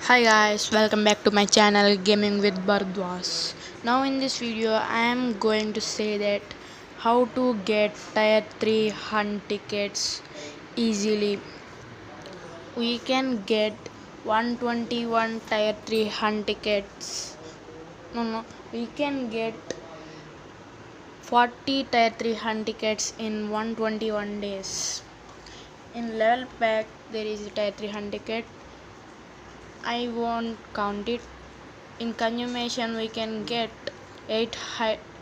Hi guys, welcome back to my channel Gaming with Bardwas. Now in this video I am going to say that how to get tier 3 hunt tickets easily. We can get 121 tier 3 hunt tickets. We can get 40 tier 3 hunt tickets in 121 days. In level pack there is a tier 3 hunt ticket. I won't count it. In consummation we can get 8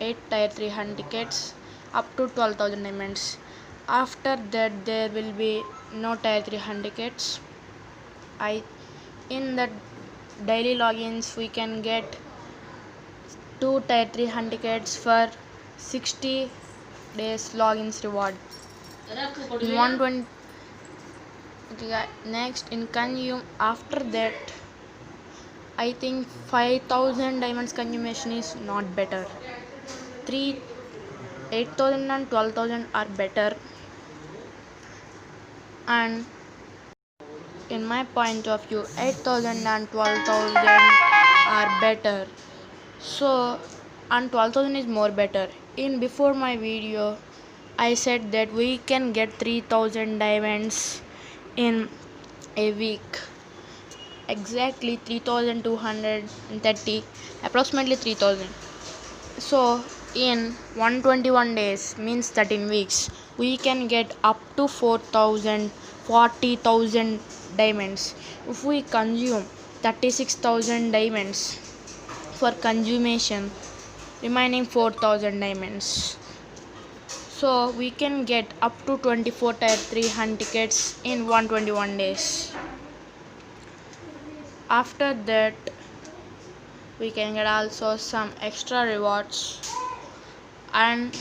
tier 3 hunt tickets up to 12,000 diamonds. After that there will be no tier 3 hunt tickets. In the daily logins we can get 2 tier 3 hunt tickets for 60 days logins reward. In 120 okay, next in consume after that I think 5,000 diamonds consummation is not better. 8,000 and 12,000 are better, and in my point of view 8,000 and 12,000 are better. So and 12,000 is more better. In before my video I said that we can get 3,000 diamonds in a week. Exactly 3,230, approximately 3,000. So in 121 days means 13 weeks we can get up to 4,000 40,000 diamonds. If we consume 36,000 diamonds for consummation, remaining 4,000 diamonds, so we can get up to 24 tier 3 hunt tickets in 121 days. After that we can get also some extra rewards, and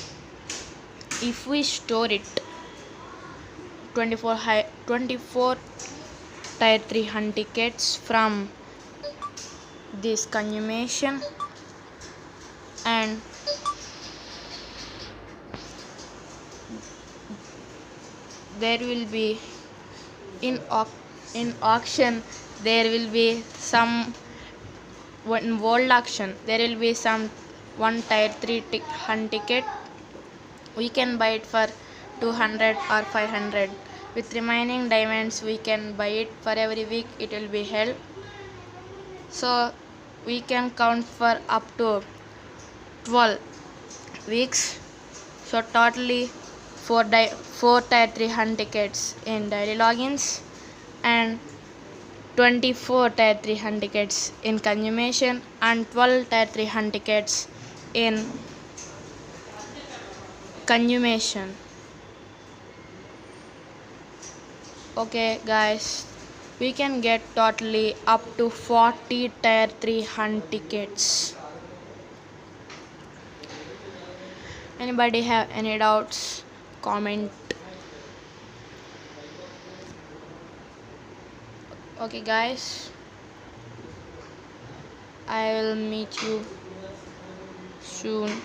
if we store it 24 tier 3 hunt tickets from this consummation, and there will be in auction there will be some in world auction there will be some one tier 3 hunt ticket. We can buy it for 200 or 500. With remaining diamonds we can buy it for every week it will be held. So we can count for up to 12 weeks. So totally 4 tier 3 hunt tickets in daily logins and 24 tier 3 hunt tickets in consummation and 12 tier 3 hunt tickets in consummation. Okay guys, we can get totally up to 40 tier 3 hunt tickets. Anybody have any doubts? Comment. Okay guys, I will meet you soon.